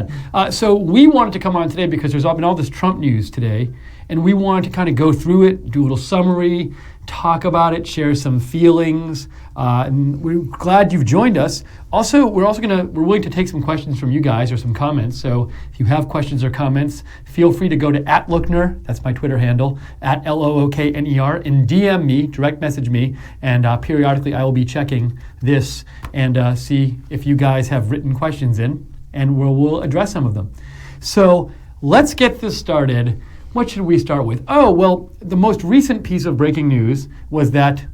that. So we wanted to come on today because there's been all this Trump news today, and we wanted to kind of go through it, do a little summary, talk about it, share some feelings, and we're glad you've joined us. Also, we're willing to take some questions from you guys or some comments. So if you have questions or comments, feel free to go to @Lookner, that's my Twitter handle, @LOOKNER, and DM me, direct message me, and periodically I will be checking this and see if you guys have written questions in, and we'll address some of them. So let's get this started. What should we start with? Oh, well, the most recent piece of breaking news was that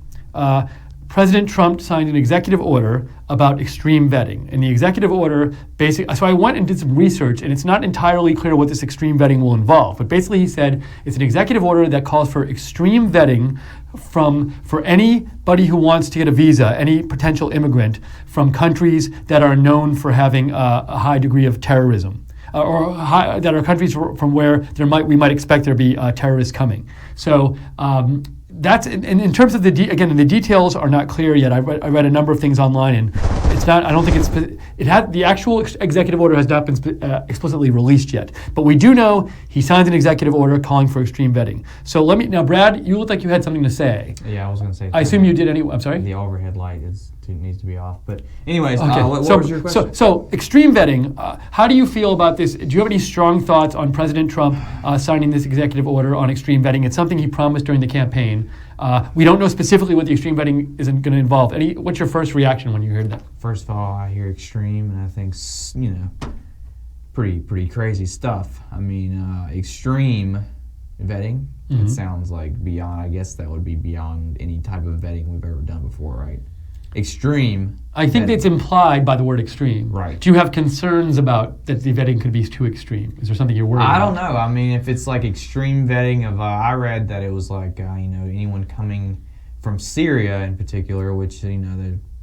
President Trump signed an executive order about extreme vetting. And the executive order basically, so I went and did some research, and it's not entirely clear what this extreme vetting will involve. But basically he said it's an executive order that calls for extreme vetting for anybody who wants to get a visa, any potential immigrant from countries that are known for having a high degree of terrorism. That are countries from where we might expect there to be terrorists coming. So that's in terms of the details are not clear yet. I read a number of things online, and it's not. I don't think the actual executive order has not been explicitly released yet. But we do know he signed an executive order calling for extreme vetting. So now, Brad, you look like you had something to say. Yeah, I was going to say. I assume you did anyway. I'm sorry. The overhead light needs to be off. But anyways, okay. What was your question? So extreme vetting. How do you feel about this? Do you have any strong thoughts on President Trump signing this executive order on extreme vetting? It's something he promised during the campaign. We don't know specifically what the extreme vetting is going to involve. What's your first reaction when you hear that? First of all, I hear extreme, and I think pretty crazy stuff. I mean, extreme vetting. Mm-hmm. It sounds like beyond. I guess that would be beyond any type of vetting we've ever done before, right? Extreme. I think that's implied by the word extreme. Right. Do you have concerns about that the vetting could be too extreme? Is there something you're worried about? I don't know. I mean, if it's like extreme vetting of, I read that it was like, anyone coming from Syria in particular, which,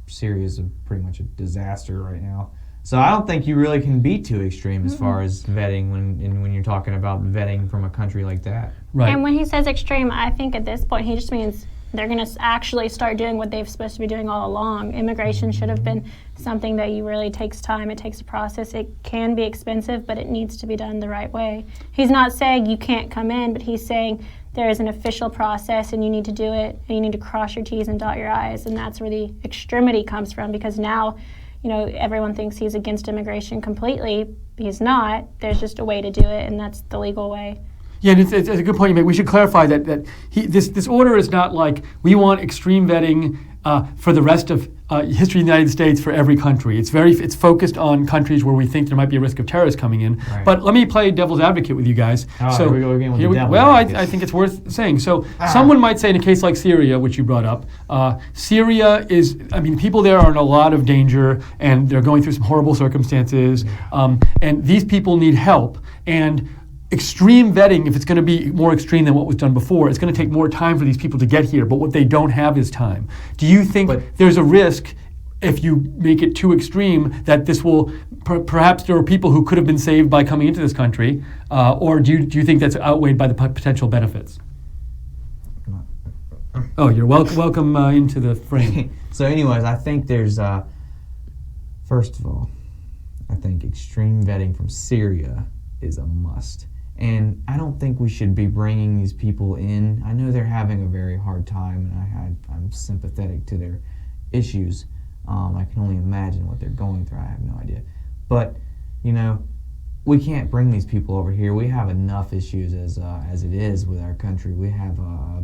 Syria is pretty much a disaster right now. So I don't think you really can be too extreme as far as vetting when you're talking about vetting from a country like that. Right. And when he says extreme, I think at this point he just means they're going to actually start doing what they're supposed to be doing all along. Immigration should have been something that really takes time. It takes a process. It can be expensive, but it needs to be done the right way. He's not saying you can't come in, but he's saying there is an official process and you need to do it, and you need to cross your T's and dot your I's, and that's where the extremity comes from, because now, everyone thinks he's against immigration completely. He's not. There's just a way to do it, and that's the legal way. Yeah, and it's a good point you make. We should clarify that this order is not like we want extreme vetting for the rest of history of the United States for every country. It's focused on countries where we think there might be a risk of terrorists coming in. Right. But let me play devil's advocate with you guys. Here we go again with the devil's advocate. I think it's worth saying. So someone might say in a case like Syria, which you brought up, Syria is, people there are in a lot of danger and they're going through some horrible circumstances, and these people need help. And extreme vetting, if it's going to be more extreme than what was done before, it's going to take more time for these people to get here, but what they don't have is time. Do you think there's a risk, if you make it too extreme, that this will, perhaps there are people who could have been saved by coming into this country, or do you think that's outweighed by the potential benefits? Oh, you're welcome into the frame. So anyways, I think there's, first of all, I think extreme vetting from Syria is a must. And I don't think we should be bringing these people in. I know they're having a very hard time, and I'm sympathetic to their issues. I can only imagine what they're going through. I have no idea. But, we can't bring these people over here. We have enough issues as it is with our country. We have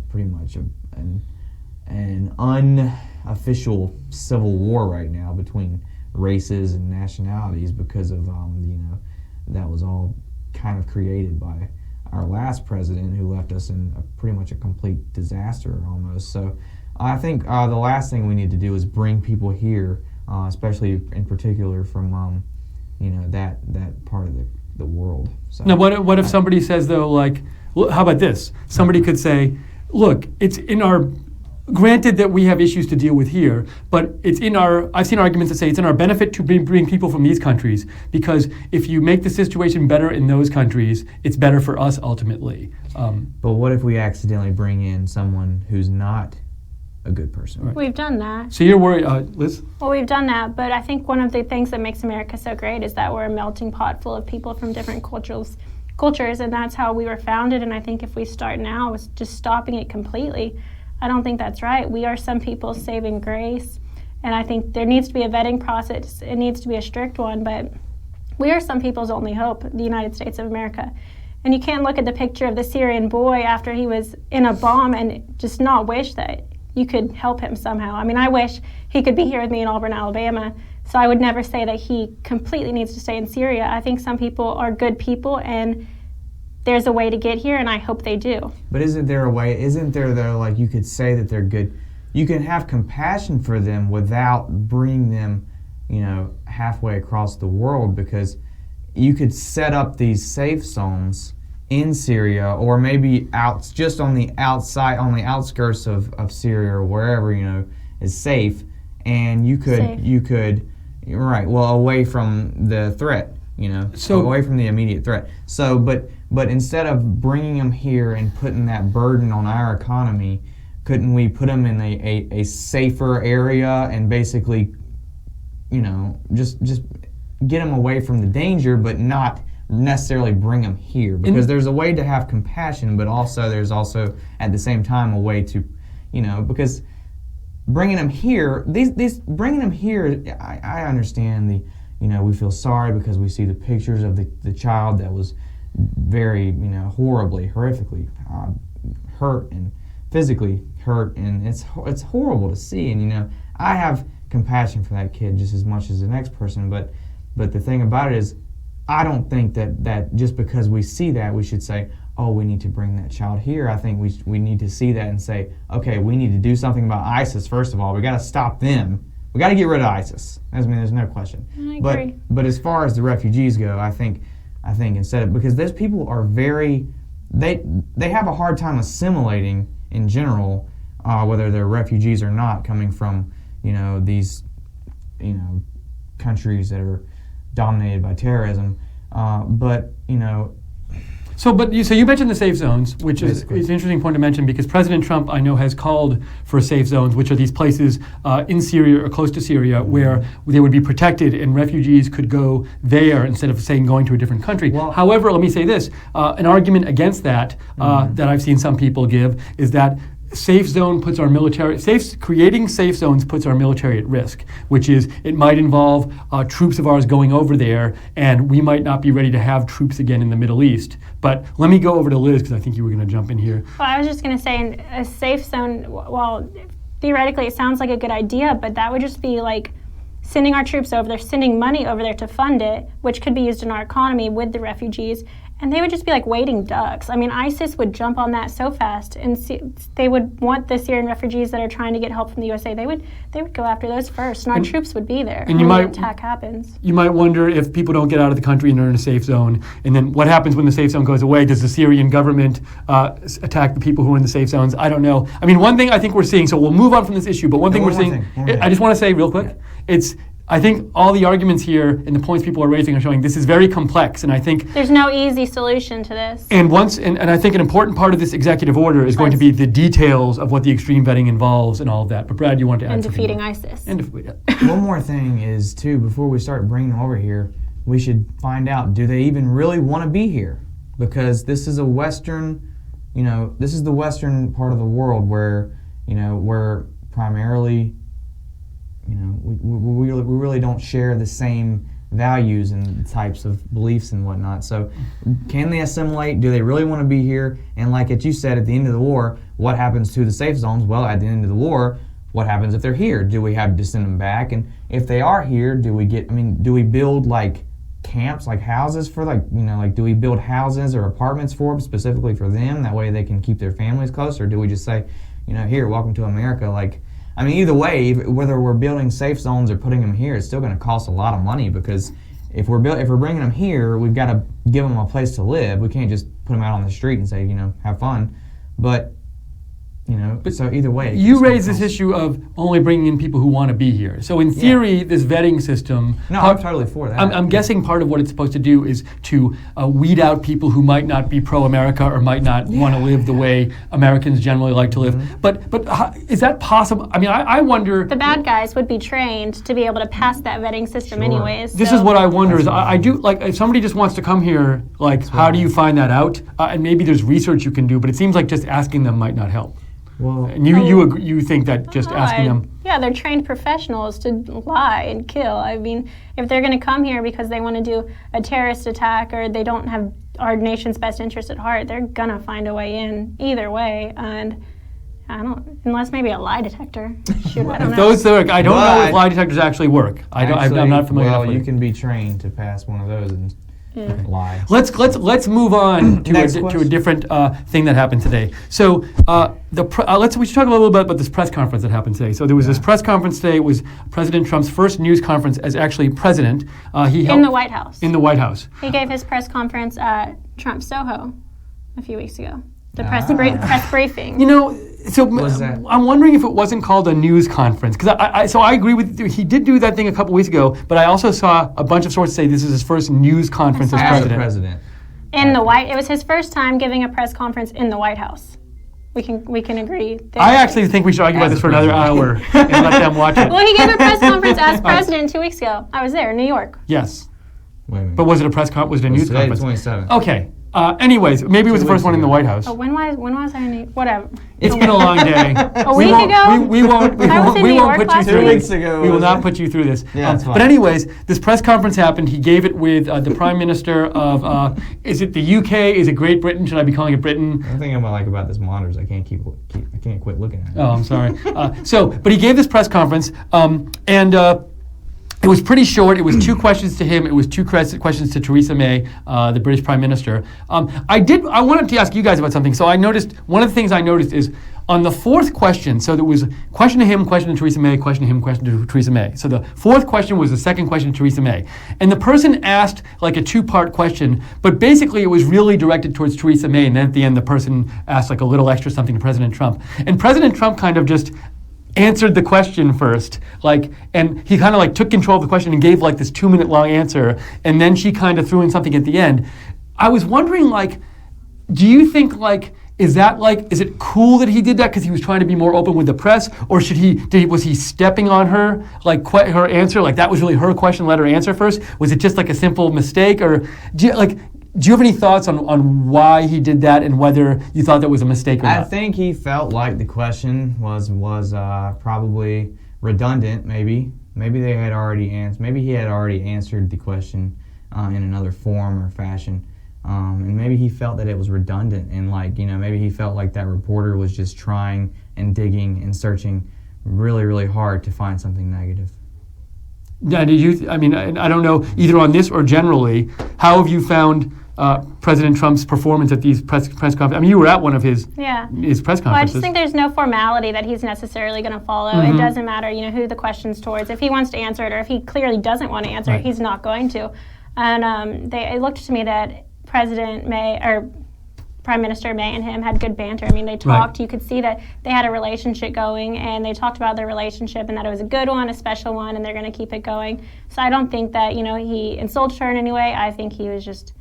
pretty much an unofficial civil war right now between races and nationalities because of, that was all kind of created by our last president, who left us in pretty much a complete disaster almost. So I think the last thing we need to do is bring people here, especially in particular from that part of the world. So, now, what if somebody says though, like, how about this? Somebody could say, look, it's in our. Granted that we have issues to deal with here, but I've seen arguments that say it's in our benefit to bring people from these countries, because if you make the situation better in those countries, it's better for us ultimately. But what if we accidentally bring in someone who's not a good person. Right. We've done that. So you're worried, Liz? Well, we've done that, but I think one of the things that makes America so great is that we're a melting pot full of people from different cultures, and that's how we were founded. And I think if we start now with just stopping it completely, I don't think that's right. We are some people's saving grace, and I think there needs to be a vetting process. It needs to be a strict one, but we are some people's only hope, the United States of America. And you can't look at the picture of the Syrian boy after he was in a bomb and just not wish that you could help him somehow. I mean, I wish he could be here with me in Auburn, Alabama, so I would never say that he completely needs to stay in Syria. I think some people are good people, and there's a way to get here, and I hope they do. But isn't there a way, though, like you could say that they're good, you can have compassion for them without bringing them, halfway across the world, because you could set up these safe zones in Syria, or maybe just on the outside, on the outskirts of Syria, or wherever is safe, and you could away from the threat, so away from the immediate threat. So, but instead of bringing them here and putting that burden on our economy, couldn't we put them in a safer area and basically, just get them away from the danger, but not necessarily bring them here, because there's a way to have compassion, but also there's also at the same time a way to, because bringing them here, bringing them here, I understand we feel sorry because we see the pictures of the child that was very horribly, horrifically hurt and physically hurt, and it's horrible to see, and I have compassion for that kid just as much as the next person, but the thing about it is, I don't think that just because we see that, we should say, oh, we need to bring that child here. I think we need to see that and say, okay, we need to do something about ISIS, first of all. We got to stop them. We got to get rid of ISIS. There's no question. I agree. But as far as the refugees go, I think instead of, because those people are they have a hard time assimilating in general, whether they're refugees or not, coming from, these, countries that are dominated by terrorism, So you mentioned the safe zones, which is an interesting point to mention, because President Trump, I know, has called for safe zones, which are these places in Syria or close to Syria where they would be protected and refugees could go there instead of, going to a different country. Well, however, let me say this, an argument against that that I've seen some people give is that creating safe zones puts our military at risk, which is it might involve troops of ours going over there, and we might not be ready to have troops again in the Middle East. But let me go over to Liz, because I think you were going to jump in here. Well, I was just going to say, a safe zone, well, theoretically it sounds like a good idea, but that would just be like sending our troops over there, sending money over there to fund it, which could be used in our economy with the refugees. And they would just be like waiting ducks. I mean, ISIS would jump on that so fast, and they would want the Syrian refugees that are trying to get help from the USA. They would go after those first, and our troops would be there when the attack happens. You might wonder if people don't get out of the country and are in a safe zone, and then what happens when the safe zone goes away? Does the Syrian government attack the people who are in the safe zones? I don't know. I mean, one thing I think we're seeing, so we'll move on from this issue, but one thing we're seeing, I just want to say real quick, I think all the arguments here and the points people are raising are showing this is very complex, and I think there's no easy solution to this. And I think an important part of this executive order is going to be the details of what the extreme vetting involves and all of that. But Brad, you want to add something? And defeating ISIS. One more thing is, too, before we start bringing them over here, we should find out, do they even really want to be here? Because this is a Western, this is the Western part of the world where, we're primarily, we really don't share the same values and types of beliefs and whatnot. So can they assimilate? Do they really want to be here? And like you said, at the end of the war, what happens to the safe zones? Well, at the end of the war, what happens if they're here? Do we have to send them back? And if they are here, do we build like camps, like houses for do we build houses or apartments for them, specifically for them? That way they can keep their families close? Or do we just say, here, welcome to America, either way, whether we're building safe zones or putting them here, it's still going to cost a lot of money, because if we're bringing them here, we've got to give them a place to live. We can't just put them out on the street and say, have fun. But So either way. You raise this issue of only bringing in people who want to be here. So in theory, this vetting system... No, I'm totally for that. I'm guessing part of what it's supposed to do is to weed out people who might not be pro-America or might not want to live the way Americans generally like to live. But is that possible? I mean, I wonder... The bad guys would be trained to be able to pass that vetting system anyways. This is what I wonder is I do, like, if somebody just wants to come here, like, how do you find that out? And maybe there's research you can do, but it seems like just asking them might not help. Well, and you think that just asking them... Yeah, they're trained professionals to lie and kill. I mean, if they're going to come here because they want to do a terrorist attack or they don't have our nation's best interest at heart, they're going to find a way in either way. And unless maybe a lie detector. Shoot, I don't know. Those work. I don't know if lie detectors actually work. I'm not familiar with it. Well, you can be trained to pass one of those and lie. Let's move on to a different thing that happened today. So we should talk a little bit about this press conference that happened today. So there was this press conference today. It was President Trump's first news conference as actually president. He held in the White House. In the White House. He gave his press conference at Trump Soho a few weeks ago. The press briefing. So I'm wondering if it wasn't called a news conference, because I agree with you. He did do that thing a couple weeks ago, but I also saw a bunch of sources say this is his first news conference as president. It was his first time giving a press conference in the White House. We can agree. I actually think we should argue about this for another hour and let them watch it. Well, he gave a press conference as president 2 weeks ago. I was there in New York. Yes. Wait a minute. But was it a press conference? Was it a news conference? 27th. Okay. Anyways, maybe it was the first one in the White House. Oh, when was I in New York? Whatever. It's been a long day. A week ago? We won't put you through 2 weeks ago. We will not put you through this. Yeah, that's fine. But anyways, this press conference happened. He gave it with the Prime Minister of, is it the UK? Is it Great Britain? Should I be calling it Britain? The thing I like about this monitor is I can't quit looking at it. Oh, I'm sorry. But he gave this press conference, and it was pretty short. It was 2 questions to him. It was 2 questions to Theresa May, the British Prime Minister. I wanted to ask you guys about something. So I noticed, one of the things I noticed is on the 4th question, so there was question to him, question to Theresa May, question to him, question to Theresa May. So the 4th question was the second question to Theresa May. And the person asked like a 2-part question, but basically it was really directed towards Theresa May. And then at the end, the person asked like a little extra something to President Trump. And President Trump kind of just answered the question first, and he kind of took control of the question and gave this 2-minute long answer, and then she kind of threw in something at the end. I was wondering, do you think is it cool that he did that because he was trying to be more open with the press, or was he stepping on her her answer, that was really her question, let her answer first? Was it just a simple mistake, or do you have any thoughts on why he did that and whether you thought that was a mistake or not? I think he felt like the question was probably redundant. Maybe they had already answered. Maybe he had already answered the question in another form or fashion, and maybe he felt that it was redundant. And maybe he felt like that reporter was just trying and digging and searching really, really hard to find something negative. Yeah, I don't know, either on this or generally, how have you found President Trump's performance at these press conferences? You were at one of his press conferences. Well, I just think there's no formality that he's necessarily going to follow. Mm-hmm. It doesn't matter, who the question's towards. If he wants to answer it or if he clearly doesn't want to answer it, he's not going to. And it looked to me that President May, or Prime Minister May and him had good banter. They talked. Right. You could see that they had a relationship going, and they talked about their relationship and that it was a good one, a special one, and they're going to keep it going. So I don't think that, he insulted her in any way. I think he was just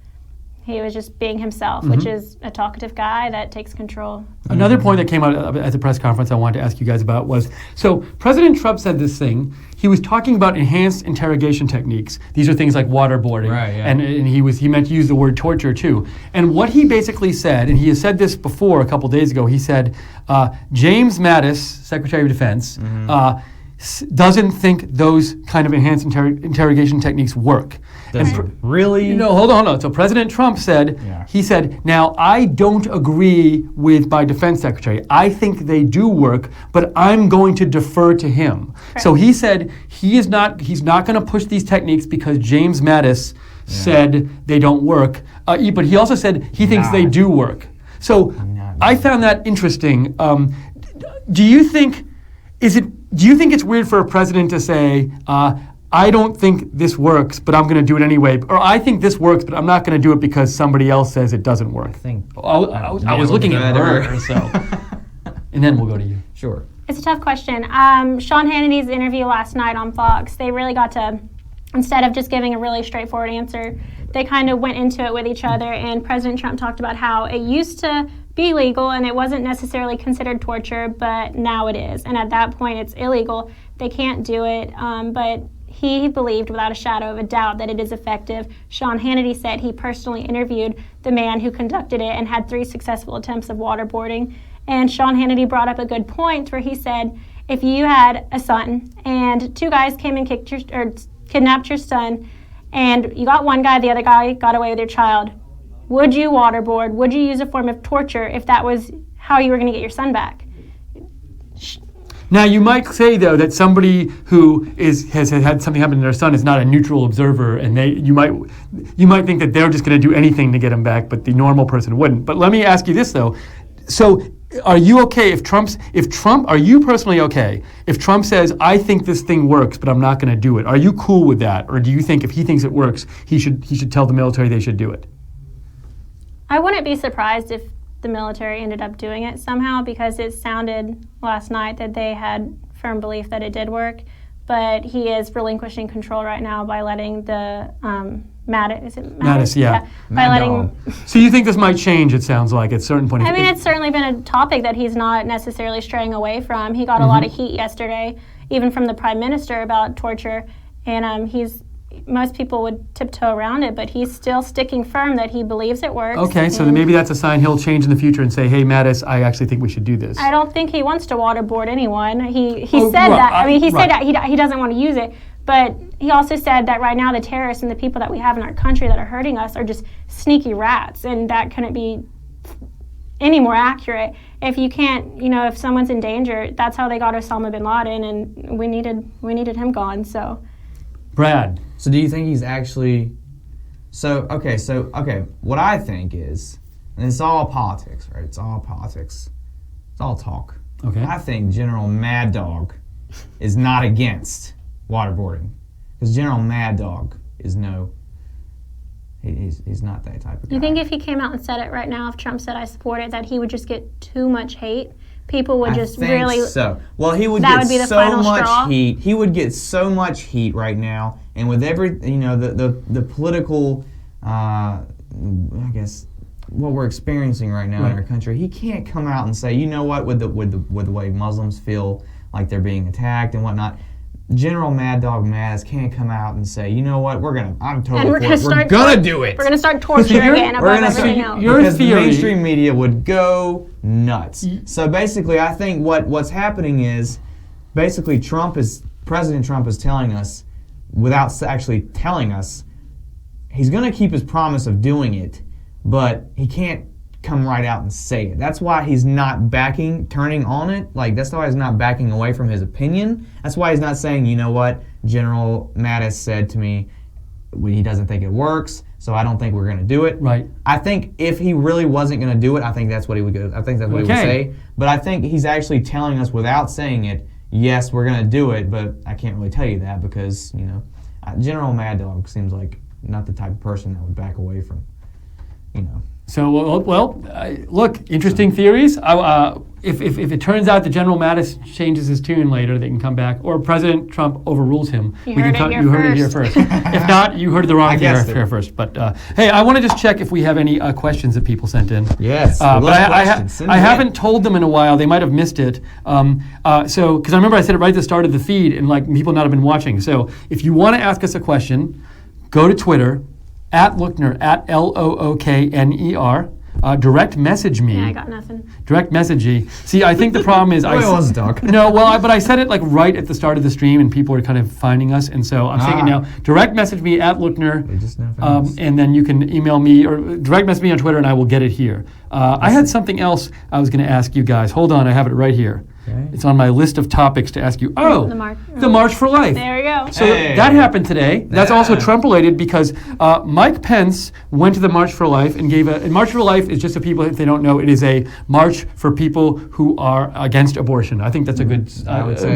being himself, which is a talkative guy that takes control. Another point that came out at the press conference I wanted to ask you guys about was, so President Trump said this thing. He was talking about enhanced interrogation techniques. These are things like waterboarding. Right, yeah. And he meant to use the word torture too. And what he basically said, and he has said this before a couple days ago, he said, James Mattis, Secretary of Defense, doesn't think those kind of enhanced interrogation techniques work. Really? Hold on. So President Trump said, he said, now I don't agree with my defense secretary. I think they do work, but I'm going to defer to him. Right. So he said he's not going to push these techniques because James Mattis said they don't work. But he also said he thinks they do work. So I found that interesting. Do you think it's weird for a president to say, I don't think this works, but I'm going to do it anyway, or I think this works, but I'm not going to do it because somebody else says it doesn't work? I think I was looking at her, so. And then we'll go to you. Sure. It's a tough question. Sean Hannity's interview last night on Fox, they really got to, instead of just giving a really straightforward answer, they kind of went into it with each other, and President Trump talked about how it used to be legal and it wasn't necessarily considered torture, but now it is. And at that point, it's illegal. They can't do it, but he believed without a shadow of a doubt that it is effective. Sean Hannity said he personally interviewed the man who conducted it and had 3 successful attempts of waterboarding. And Sean Hannity brought up a good point where he said, if you had a son and 2 guys came and kidnapped your son, and you got one guy, the other guy got away with your child, would you waterboard? Would you use a form of torture if that was how you were going to get your son back? Now, you might say, though, that somebody who has had something happen to their son is not a neutral observer, and you might think that they're just going to do anything to get him back, but the normal person wouldn't. But let me ask you this, though. So, are you okay are you personally okay if Trump says, I think this thing works, but I'm not going to do it? Are you cool with that? Or do you think if he thinks it works, he should tell the military they should do it? I wouldn't be surprised if the military ended up doing it somehow, because it sounded last night that they had firm belief that it did work, but he is relinquishing control right now by letting the Mattis, yeah. By letting. So you think this might change, it sounds like, at a certain point. I mean, it's certainly been a topic that he's not necessarily straying away from. He got a lot of heat yesterday, even from the Prime Minister, about torture, and most people would tiptoe around it, but he's still sticking firm that he believes it works. Okay, so then maybe that's a sign he'll change in the future and say, hey, Mattis, I actually think we should do this. I don't think he wants to waterboard anyone. He said that. I mean, he said that he doesn't want to use it, but he also said that right now the terrorists and the people that we have in our country that are hurting us are just sneaky rats, and that couldn't be any more accurate. If you can't, if someone's in danger, that's how they got Osama bin Laden, and we needed him gone, so. Brad. So do you think he's actually... Okay, what I think is, and it's all politics, right? It's all politics. It's all talk. Okay. I think General Mad Dog is not against waterboarding. Because General Mad Dog is he's not that type of guy. You think if he came out and said it right now, if Trump said I support it, that he would just get too much hate? People would just really... so. Well, he would that get would be the so final much straw. heat. He would get so much heat right now, and with every, the political, I guess, what we're experiencing right now in our country, he can't come out and say, you know what, with the way Muslims feel like they're being attacked and whatnot. General Mad Dog Mattis can't come out and say, you know what, we're gonna do it. We're gonna start torture again above everything else. Because the mainstream media would go nuts. So basically, I think what's happening is, basically President Trump is telling us, without actually telling us, he's gonna keep his promise of doing it, but he can't come right out and say it. That's why he's not turning on it. Like, that's why he's not backing away from his opinion. That's why he's not saying, you know what, General Mattis said to me, he doesn't think it works, so I don't think we're going to do it. Right. I think if he really wasn't going to do it, I think that's what he would go. I think that's what he would say. But I think he's actually telling us without saying it, yes, we're going to do it, but I can't really tell you that because, General Mad Dog seems like not the type of person that would back away from, So, look, interesting theories. If it turns out that General Mattis changes his tune later, they can come back, or President Trump overrules him. You heard it here first. If not, you heard the wrong thing here first. But hey, I want to just check if we have any questions that people sent in. Yes, but I haven't told them in a while. They might have missed it. Because I remember I said it right at the start of the feed, and people not have been watching. So if you want to ask us a question, go to Twitter. @Lookner, @LOOKNER. Direct message me. Yeah, I got nothing. Direct message me. See, I think the problem is but I said it right at the start of the stream, and people are kind of finding us, and so I'm saying it now. Direct message me @Lookner, and then you can email me or direct message me on Twitter, and I will get it here. I had something else I was going to ask you guys. Hold on, I have it right here. Okay. It's on my list of topics to ask you. Oh, the March for Life. There we go. So that happened today. That's also Trump-related because Mike Pence went to the March for Life and gave and March for Life is just for people, if they don't know, it is a march for people who are against abortion. I think that's a good,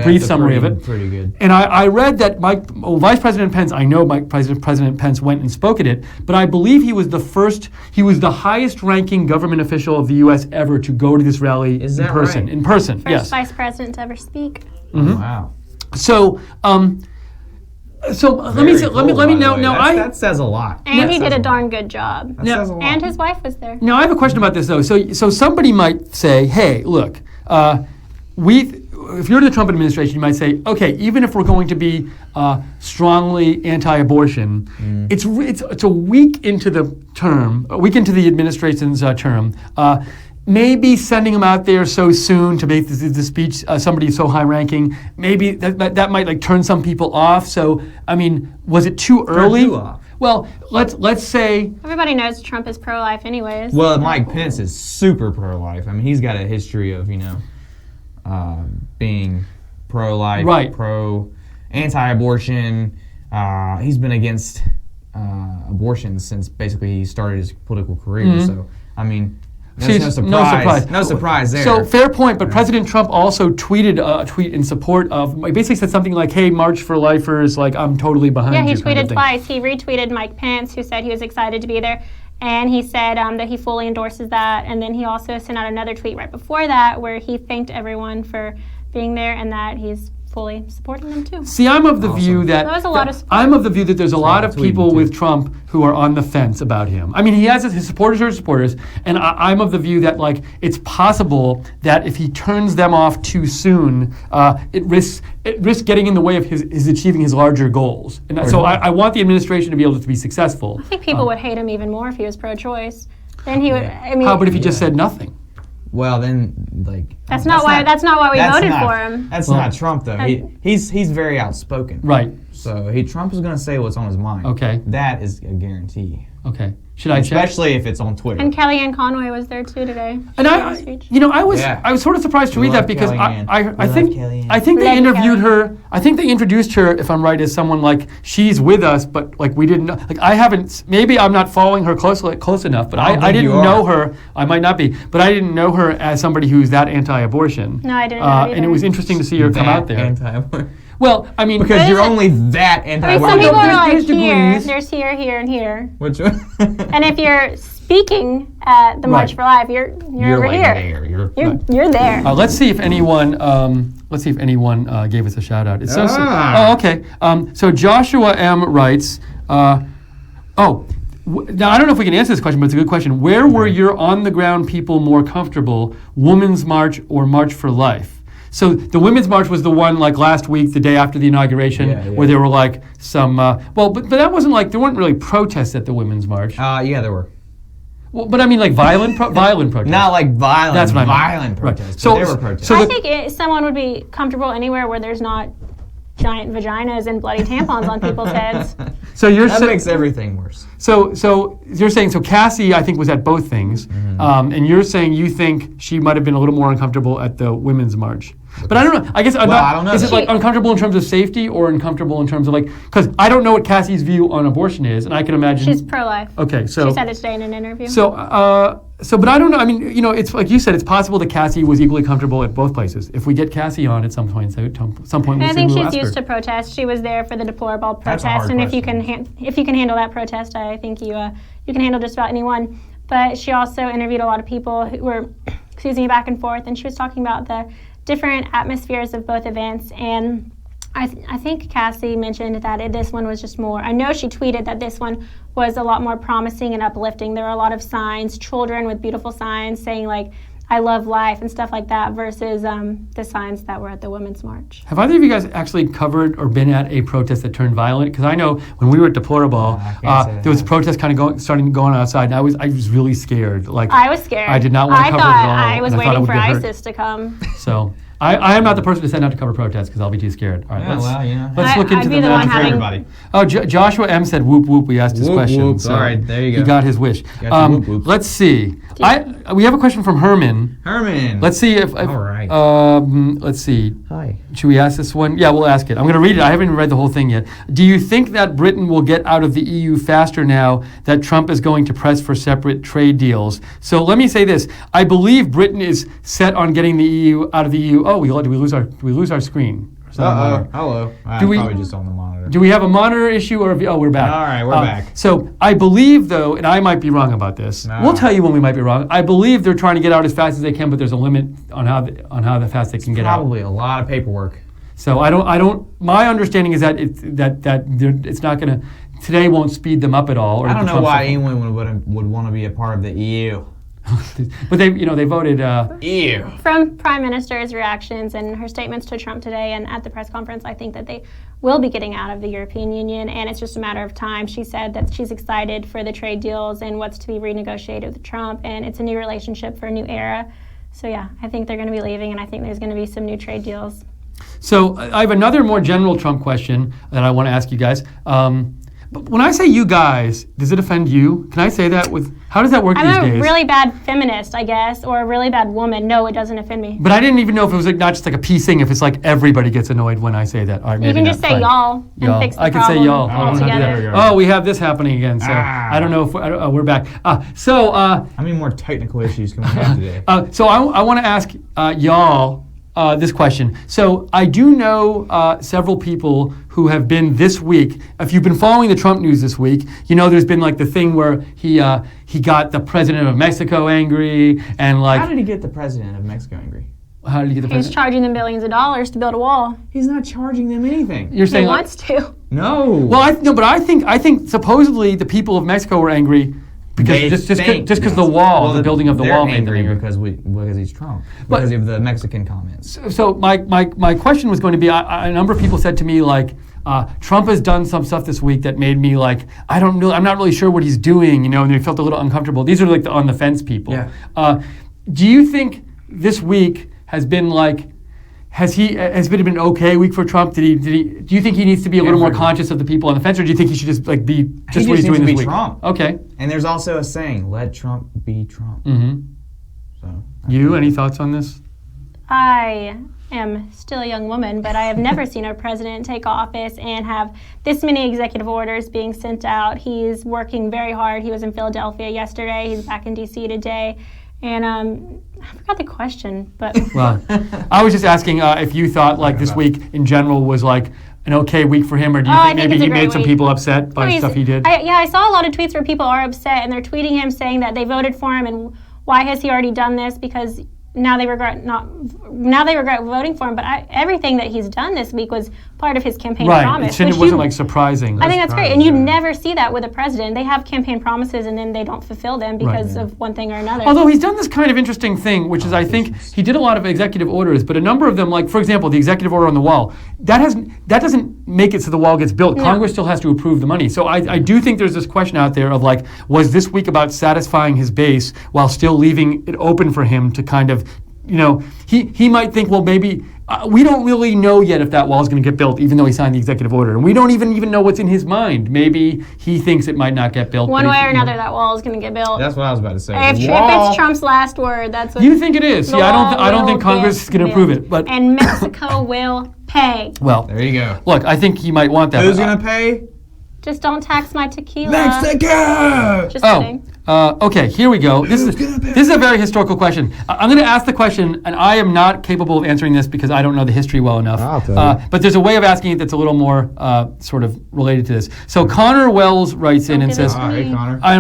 brief summary of it. Pretty good. And I read that Vice President Pence, I know President Pence went and spoke at it, but I believe he was the highest-ranking government official of the U.S. ever to go to this rally Is that in person. right? In person, First yes. vice president to ever speak. Wow. So, let me That says a lot. And he did a darn good job. That says a lot. And his wife was there. Now I have a question about this though. So somebody might say, "Hey, look, if you're in the Trump administration, you might say, okay, even if we're going to be strongly anti-abortion, it's a week into the term, a week into the administration's term." Maybe sending him out there so soon to make the speech somebody so high-ranking, maybe that might like turn some people off. So, I mean, was it too early? Turn who off? Well, let's say Everybody knows Trump is pro-life anyways. Well, Mike Pence is super pro-life. I mean, he's got a history of, being pro-life, Right. anti-abortion. He's been against abortion since basically he started his political career. So, I mean, there's no surprise. No surprise there. So fair point, but President Trump also tweeted a tweet in support of, basically said something like, "Hey, March for Lifers, like I'm totally behind you." Yeah, he kind of tweeted thing. twice. He retweeted Mike Pence, who said he was excited to be there, and he said that he fully endorses that. And then he also sent out another tweet right before that where he thanked everyone for being there and that he's fully supporting them too. See, I'm of the view that There was a lot of support. I'm of the view that there's a lot of tweeting people too. with Trump who are on the fence about him. I mean, he has his supporters are supporters, and I'm of the view that like it's possible that if he turns them off too soon, it risks getting in the way of his achieving his larger goals. And so I want the administration to be able to be successful. I think people would hate him even more if he was pro-choice. Then he would. I mean, How about if he just said nothing? Well, then, That's not why we voted for him. That's not Trump, though. He's very outspoken. Right. So Trump is going to say what's on his mind. Okay. That is a guarantee. Okay. Should I check? Especially if it's on Twitter. And Kellyanne Conway was there too today. And I Yeah. was sort of surprised to read love that because Kellyanne. I We think love Kellyanne. I think they Love interviewed Kellyanne. her. I think they introduced her, if I'm right, as someone like she's with us, but like we didn't know. Like I haven't. Maybe I'm not following her close enough, but I don't I think you didn't know are. her. I might not be, but I didn't know her as somebody who's that anti-abortion. No, I didn't know either. And it was interesting to see her come That out there. anti-abortion. Well, I mean, Because But you're is it- only that I mean, some anti-abortion. people are like there's here, degrees. there's here, and here. Which one? And if you're speaking at the March Right. for Life, you're over like here. there. You're there. let's see if anyone gave us a shout out. It's so. Ah. Oh, okay. So Joshua M writes. Now I don't know if we can answer this question, but it's a good question. Where were your on-the-ground people more comfortable, Women's March or March for Life? So the Women's March was the one like last week, the day after the inauguration, Yeah. where there were like some. But that wasn't like there weren't really protests at the Women's March. Yeah, there were. Well, but I mean like violent protests. Not like violent. That's what I meant. violent Right. protests. So- but there were protests. so I the- think someone would be comfortable anywhere where there's not giant vaginas and bloody tampons on people's heads. So you're that saying. makes everything worse. So you're saying Cassie I think was at both things, and you're saying you think she might have been a little more uncomfortable at the Women's March. But I don't know. I guess I don't know Is it that. like uncomfortable in terms of safety or uncomfortable in terms of like because I don't know what Cassie's view on abortion is, and I can imagine. She's pro-life. Okay, so She said it today in an interview. but I don't know. I mean, it's like you said, it's possible that Cassie was equally comfortable at both places. If we get Cassie on at some point, we'll I think we'll she's ask used her. to protest. She was there for the deplorable That's a protest, hard and if you question. can handle that protest, I think you can handle just about anyone. But she also interviewed a lot of people who were, back and forth, and she was talking about the different atmospheres of both events. And I think Cassie mentioned that this one was just more. I know she tweeted that this one was a lot more promising and uplifting. There were a lot of signs, children with beautiful signs saying like "I love life" and stuff like that, versus the signs that were at the Women's March. Have either of you guys actually covered or been at a protest that turned violent? Because I know when we were at Deplorable, I can't say there was that. protests kind of starting to go on outside, and I was really scared. Like I was scared. I did not want to I cover it thought at all. I was and I thought I waiting would for get hurt. ISIS to come. So I am not the person to send out to cover protests because I'll be too scared. All right, let's look into I'd be the one for having. everybody. Oh, Joshua M said whoop whoop. We asked his Whoop, question. whoop. So All right, there you go. He got his wish. Got your whoop, whoop. Let's see. We have a question from Herman. Let's see if all right. let's see. Hi. Should we ask this one? Yeah, we'll ask it. I'm going to read it. I haven't even read the whole thing yet. Do you think that Britain will get out of the EU faster now that Trump is going to press for separate trade deals? So let me say this. I believe Britain is set on getting the EU out of the EU. Oh, do we lose our screen? Hello. I'm probably just on the monitor. Do we have a monitor issue or we're back? All right, we're back. So I believe though, and I might be wrong about this. No. We'll tell you when we might be wrong. I believe they're trying to get out as fast as they can, but there's a limit on how fast they can get out. Probably a lot of paperwork. So I don't. My understanding is that it's not going to. Today won't speed them up at all. Or I don't know why anyone would want to be a part of the EU. But they voted. EU. From Prime Minister's reactions and her statements to Trump today and at the press conference, I think that they will be getting out of the European Union, and it's just a matter of time. She said that she's excited for the trade deals and what's to be renegotiated with Trump, and it's a new relationship for a new era. So yeah, I think they're going to be leaving, and I think there's going to be some new trade deals. So I have another more general Trump question that I want to ask you guys. But when I say you guys, does it offend you? Can I say that how does that work these days? I'm a really bad feminist, I guess, or a really bad woman. No, it doesn't offend me. But I didn't even know if it was not just like a peace thing, if it's like everybody gets annoyed when I say that. All right, you can just say y'all and fix the I can problem say y'all. altogether. Oh, we have this happening again. So I don't know if we're back. How many more technical issues can we have today? So I want to ask y'all this question. So I do know several people who have been this week. If you've been following the Trump news this week, you know there's been like the thing where he got the president of Mexico angry and like. How did he get the president of Mexico angry? How did he get the president? He's charging them billions of dollars to build a wall. He's not charging them anything. You're saying he wants to. No. Well, but I think supposedly the people of Mexico were angry. Because just because the wall, the building of the wall made them angry. Because he's Trump. Because of the Mexican comments. So my question was going to be, a number of people said to me like, Trump has done some stuff this week that made me like, I'm not really sure what he's doing, and they felt a little uncomfortable. These are like the on the fence people. Yeah. Do you think this week has been like, has it been an okay week for Trump? Do you think he needs to be a little more conscious of the people on the fence, or do you think he should just like be just what he's doing this week? Trump. Okay. And there's also a saying, let Trump be Trump. Mm-hmm. So any thoughts on this? I am still a young woman, but I have never seen a president take office and have this many executive orders being sent out. He's working very hard. He was in Philadelphia yesterday. He's back in D.C. today. And I forgot the question, but... Well, I was just asking if you thought like this week in general was like an okay week for him, or do you think maybe he made some people upset by stuff he did? I saw a lot of tweets where people are upset, and they're tweeting him saying that they voted for him, and why has he already done this? Because now they regret voting for him. But everything that he's done this week was part of his campaign promise. Right, it wasn't like surprising. I think that's great, and you never see that with a president. They have campaign promises, and then they don't fulfill them because of one thing or another. Although he's done this kind of interesting thing, which is I think he did a lot of executive orders, but a number of them, like for example, the executive order on the wall, that doesn't make it so the wall gets built. No. Congress still has to approve the money. So I do think there's this question out there of like, was this week about satisfying his base while still leaving it open for him to kind of, he might think, well, maybe we don't really know yet if that wall is going to get built, even though he signed the executive order. And we don't even know what's in his mind. Maybe he thinks it might not get built. One way or another, that wall is going to get built. That's what I was about to say. If it's Trump's last word, that's what... You think it is? Yeah, I don't think Congress is going to approve it. But and Mexico will pay. Well, there you go. Look, I think he might want that. Who's going to pay? Just don't tax my tequila. Mexico! Just kidding. Okay, here we go. This is a very historical question. I'm going to ask the question, and I am not capable of answering this because I don't know the history well enough. I'll tell you. But there's a way of asking it that's a little more sort of related to this. So Connor Wells writes in and says, hey, Connor. I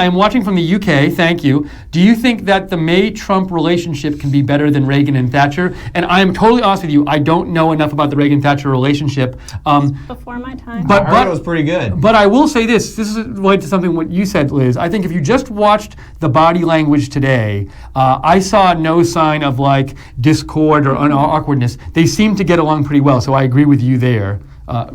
am watching from the UK, thank you. Do you think that the May-Trump relationship can be better than Reagan and Thatcher? And I am totally honest with you, I don't know enough about the Reagan-Thatcher relationship. Before my time. I heard it was pretty good. But I will say this is related to something what you said, Liz. I think if you just watched the body language today, I saw no sign of like discord or awkwardness. They seem to get along pretty well, so I agree with you there.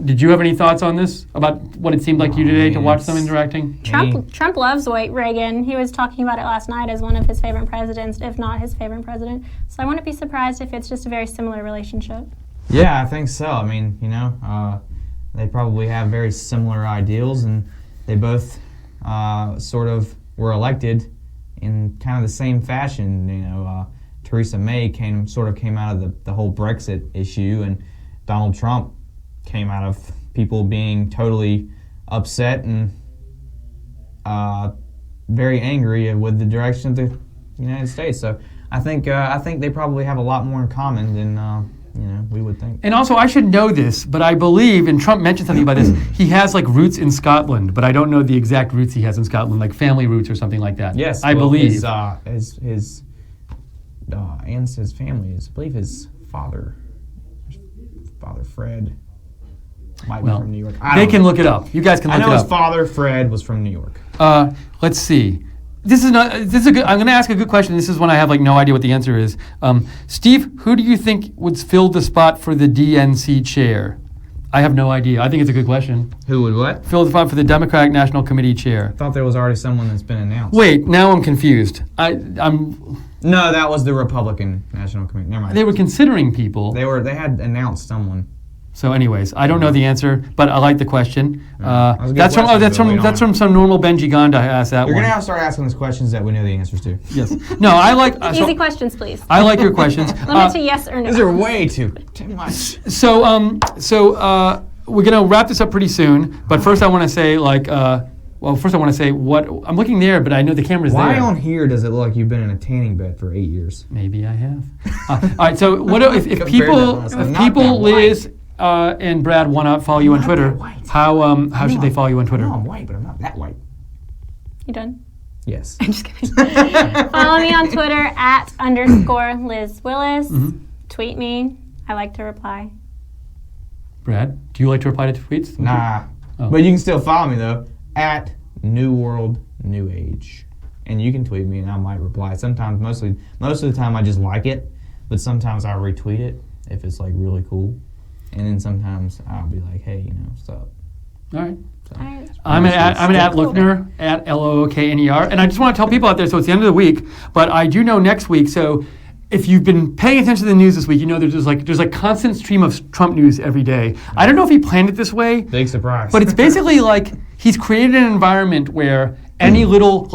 Did you have any thoughts on this about what it seemed like to you today to watch them interacting? Trump loves Reagan. He was talking about it last night as one of his favorite presidents, if not his favorite president. So I wouldn't be surprised if it's just a very similar relationship. Yeah, I think so. I mean, they probably have very similar ideals, and they both sort of were elected in kind of the same fashion. Theresa May came out of the whole Brexit issue, and Donald Trump came out of people being totally upset and very angry with the direction of the United States. So I think they probably have a lot more in common than we would think. And also, I should know this, but I believe, and Trump mentioned something about this, he has like roots in Scotland, but I don't know the exact roots he has in Scotland, like family roots or something like that. Yes, I believe. His family is, I believe his father Fred, might be from New York. They can look it up. You guys can look it up. I know his father Fred was from New York. Let's see. This is a good. I'm going to ask a good question. This is one I have no idea what the answer is. Steve, who do you think would fill the spot for the DNC chair? I have no idea. I think it's a good question. Who would what? Fill the spot for the Democratic National Committee chair. I thought there was already someone that's been announced. Wait, now I'm confused. No, that was the Republican National Committee. Never mind. They were considering people. They had announced someone. So, anyways, I don't know the answer, but I like the question. That's from some normal Benji Gonda asked that one. You're gonna have to start asking us questions that we know the answers to. Yes. No, I like easy questions, please. I like your questions. Limit to yes or no. These are way too much. So we're gonna wrap this up pretty soon. But first, I want to say what I'm looking there, but I know the camera's there. Why on here does it look like you've been in a tanning bed for 8 years? Maybe I have. All right. So what if people, Liz and Brad want to follow you on Twitter? How should they follow you on Twitter? I know I'm white, but I'm not that white. You done? Yes. I'm just kidding. Follow me on Twitter @_Liz Willis. Mm-hmm. Tweet me. I like to reply. Brad, do you like to reply to tweets? Nah. Oh. But you can still follow me though @NewWorldNewAge, and you can tweet me and I might reply. Sometimes, most of the time, I just like it, but sometimes I'll retweet it if it's really cool. And then sometimes I'll be like, hey, what's up? All right. So, I'm an @Lookner, @LOOKNER. And I just want to tell people out there, so it's the end of the week, but I do know next week, so if you've been paying attention to the news this week, there's a constant stream of Trump news every day. I don't know if he planned it this way. Big surprise. But it's basically he's created an environment where any little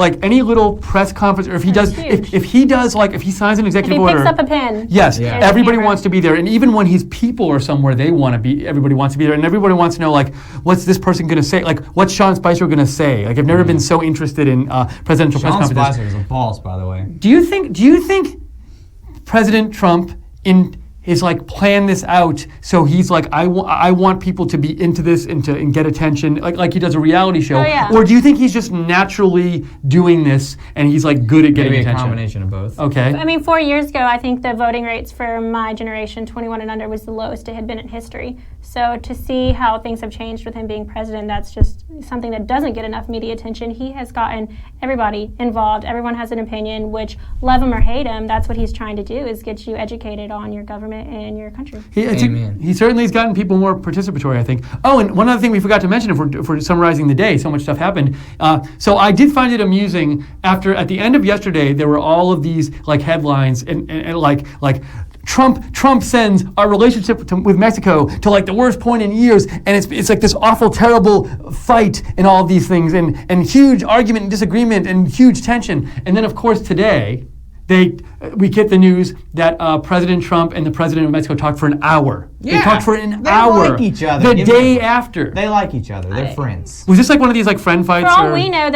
press conference, or if he signs an executive order, if he picks up a pen, yes, everybody wants to be there, and even when his people are somewhere, everybody wants to be there, and everybody wants to know what's this person going to say, what's Sean Spicer going to say? I've never been so interested in presidential press conferences. Sean Spicer is a boss, by the way. Do you think President Trump is plan this out so he's I want people to be into this and get attention like he does a reality show? Oh, yeah. Or do you think he's just naturally doing this and he's good at getting Maybe attention? a combination of both. Okay. I mean, 4 years ago, I think the voting rates for my generation, 21 and under, was the lowest it had been in history. So to see how things have changed with him being president, that's just something that doesn't get enough media attention. He has gotten everybody involved. Everyone has an opinion, which, love him or hate him, that's what he's trying to do, is get you educated on your government and your country. He certainly has gotten people more participatory, I think. Oh, and one other thing we forgot to mention, if we're summarizing the day, so much stuff happened. So I did find it amusing at the end of yesterday, there were all of these headlines and Trump sends our relationship with Mexico to the worst point in years, and it's this awful, terrible fight and all of these things, and huge argument and disagreement and huge tension. And then, of course, today we get the news that President Trump and the President of Mexico talked for an hour. Yeah, they talked for an hour. They like each other. The day after. They like each other. They're friends. Was this one of these friend fights? For all we know,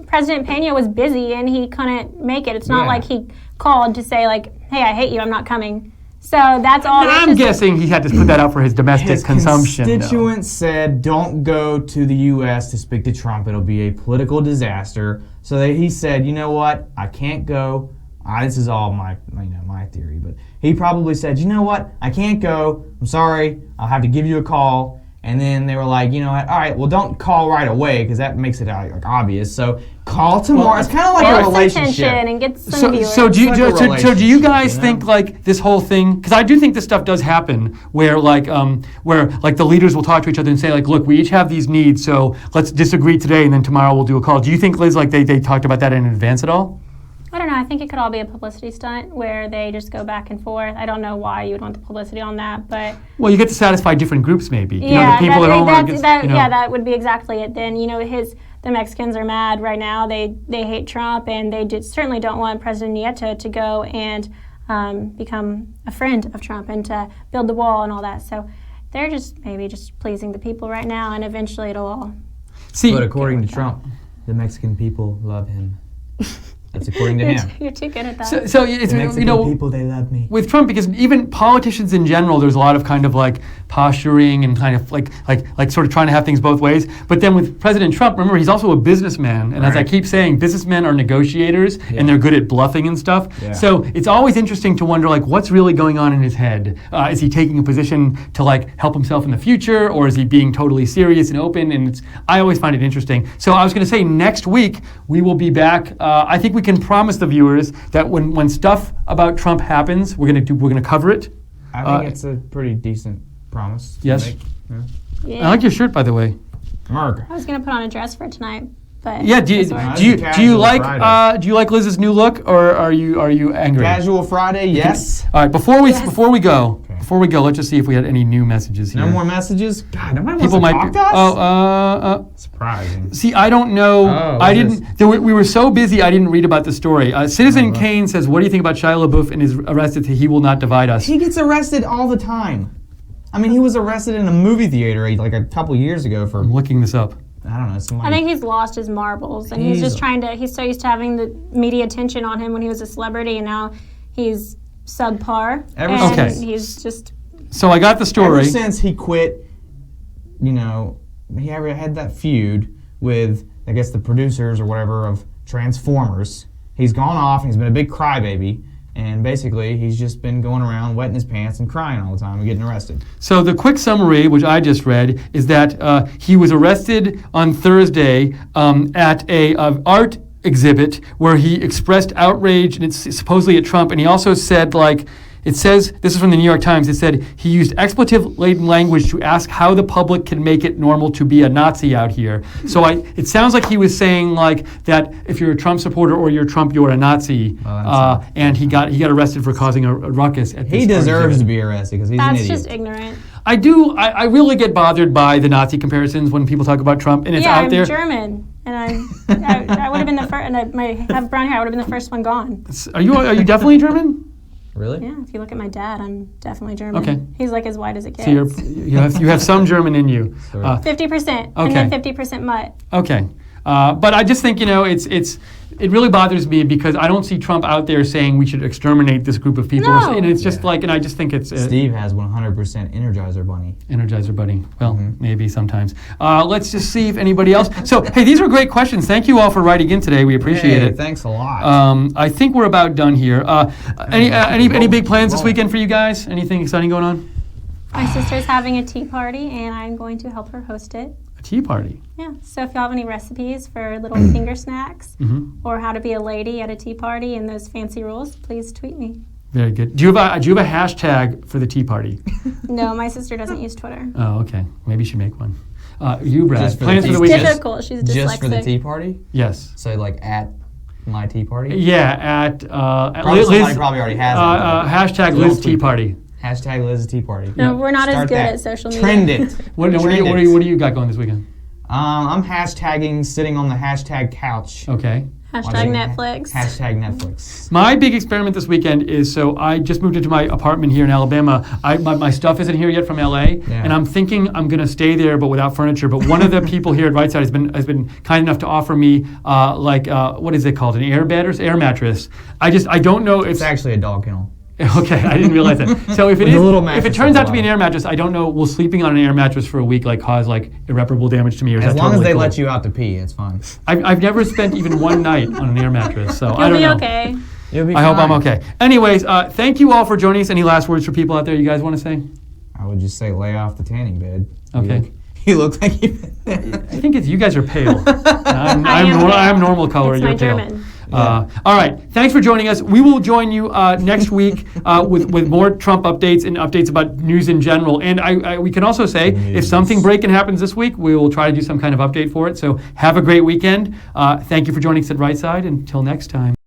President Peña was busy and he couldn't make it. It's not like he called to say hey, I hate you, I'm not coming. So that's all. I'm guessing he had to put that out for his domestic consumption. His constituents said, don't go to the U.S. to speak to Trump. It'll be a political disaster. So he said, you know what? I can't go. This is all my theory. But he probably said, you know what? I can't go. I'm sorry. I'll have to give you a call. And then they were like, you know what? All right, well, don't call right away because that makes it like obvious. So call tomorrow. It's kind of like a Build some relationship. tension and get some viewers. So do you It's like a so do you relationship, guys you know? think like this whole thing? Because I do think this stuff does happen, where like the leaders will talk to each other and say like, look, we each have these needs, so let's disagree today, and then tomorrow we'll do a call. Do you think, Liz, like they talked about that in advance at all? I don't know. I think it could all be a publicity stunt where they just go back and forth. I don't know why you would want the publicity on that, but Well, you get to satisfy different groups, maybe. yeah, the people at home are against, yeah, that would be exactly it. Then the Mexicans are mad right now. They hate Trump, and they certainly don't want President Nieto to go and become a friend of Trump and to build the wall and all that. So they're just maybe just pleasing the people right now, and eventually it'll all. See, But according to Trump, the Mexican people love him. That's according to him. You're too good at that. so it's, The Mexican people, they love me. with Trump, because even politicians in general, there's a lot of kind of like posturing and kind of like sort of trying to have things both ways. But then with President Trump, remember, he's also a businessman, and as I Right. keep saying, businessmen are negotiators and they're good at bluffing and stuff. Yeah. So it's always interesting to wonder like what's really going on in his head. Is he taking a position to like help himself in the future, or is he being totally serious and open? And I always find it interesting. So I was going to say next week we will be back. I think we can promise the viewers that when stuff about Trump happens, we're gonna cover it. I think it's a pretty decent promise. to Yes. make. Yeah. Yeah. I like your shirt, by the way. Mark. I was gonna put on a dress for tonight, but Yeah. Do that's all right. you Casual like Friday. Liz's new look, or are you angry? Casual Friday, yes. All right. Before we Yes. go, let's just see if we had any new messages here. No more messages? God, nobody People wants might to talk to us? be. Surprising. See, I don't know. Oh, I what didn't. We were so busy. I didn't read about the story. Citizen Kane says, "What do you think about Shia LaBeouf and his arrested to He Will Not Divide Us?" He gets arrested all the time. I mean, he was arrested in a movie theater like a couple years ago for, I'm looking this up. I don't know, somebody. I think he's lost his marbles, and he's just trying to. He's so used to having the media attention on him when he was a celebrity, and now he's subpar. Okay. He's just. So I got the story. Ever since he quit, he ever had that feud with, I guess, the producers or whatever of Transformers. He's gone off and he's been a big crybaby. And basically, he's just been going around wetting his pants and crying all the time and getting arrested. So the quick summary, which I just read, is that he was arrested on Thursday at a art exhibit where he expressed outrage, and it's supposedly at Trump. And he also said, like, it says, this is from the New York Times, it said he used expletive-laden language to ask how the public can make it normal to be a Nazi out here. So it sounds like he was saying like that if you're a Trump supporter or you're Trump, you're a Nazi. And he got arrested for causing a ruckus at this He deserves exhibit. to be arrested because he's an That's idiot. just ignorant. I really get bothered by the Nazi comparisons when people talk about Trump, and it's out I'm there. German, and I would have been the first. And I have brown hair. I would have been the first one gone. Are you definitely German? Really? Yeah, if you look at my dad, I'm definitely German. Okay. He's like as white as it gets. So you have some German in you. 50%, and then 50% mutt. Okay. But I just think, it really bothers me because I don't see Trump out there saying we should exterminate this group of people. No. And it's just like, and I just think it's Steve has 100% Energizer Bunny. Energizer Buddy. Well, maybe sometimes. Let's just see if anybody else. So, hey, these were great questions. Thank you all for writing in today. We appreciate it. Thanks a lot. I think we're about done here. Any big plans this weekend for you guys? Anything exciting going on? My sister's having a tea party, and I'm going to help her host it. A tea party. Yeah, so if y'all have any recipes for little finger snacks or how to be a lady at a tea party and those fancy rules, please tweet me. Very good. Do you have a hashtag for the tea party? No, my sister doesn't use Twitter. Oh, okay. Maybe you should make one. You, Brad. Just for Plans the for the tea- weekend? Difficult. She's dyslexic. Just for the tea party? Yes. So like at my tea party? Yeah, at Somebody probably already has it. hashtag Liz Tea Party. Hashtag Liz Tea Party. No, we're not as Start good that. at social media. Trend it. What do you got going this weekend? I'm hashtagging sitting on the hashtag couch. Okay. Hashtag watching Netflix. Hashtag Netflix. My big experiment this weekend is, so I just moved into my apartment here in Alabama. My stuff isn't here yet from LA, and I'm thinking I'm going to stay there but without furniture. But one of the people here at Right Side has been kind enough to offer me what is it called, an air mattress. I don't know if It's actually a dog kennel. Okay, I didn't realize that. So if it With a is, little if mattress it turns at out the to be an air mattress, I don't know. Will sleeping on an air mattress for a week cause irreparable damage to me? Or is As that long as totally they cool? let you out to pee, it's fine. I've never spent even one night on an air mattress, so I You'll don't be know. okay. You'll be I hope I'm fine. okay. Anyways, thank you all for joining us. Any last words for people out there you guys want to say? I would just say lay off the tanning bed. Okay. You look like you. I think you guys are pale. I'm normal color. It's You're my pale. German. All right. Thanks for joining us. We will join you next week with more Trump updates and updates about news in general. And we can also say if something breaking happens this week, we will try to do some kind of update for it. So have a great weekend. Thank you for joining us at Right Side. Until next time.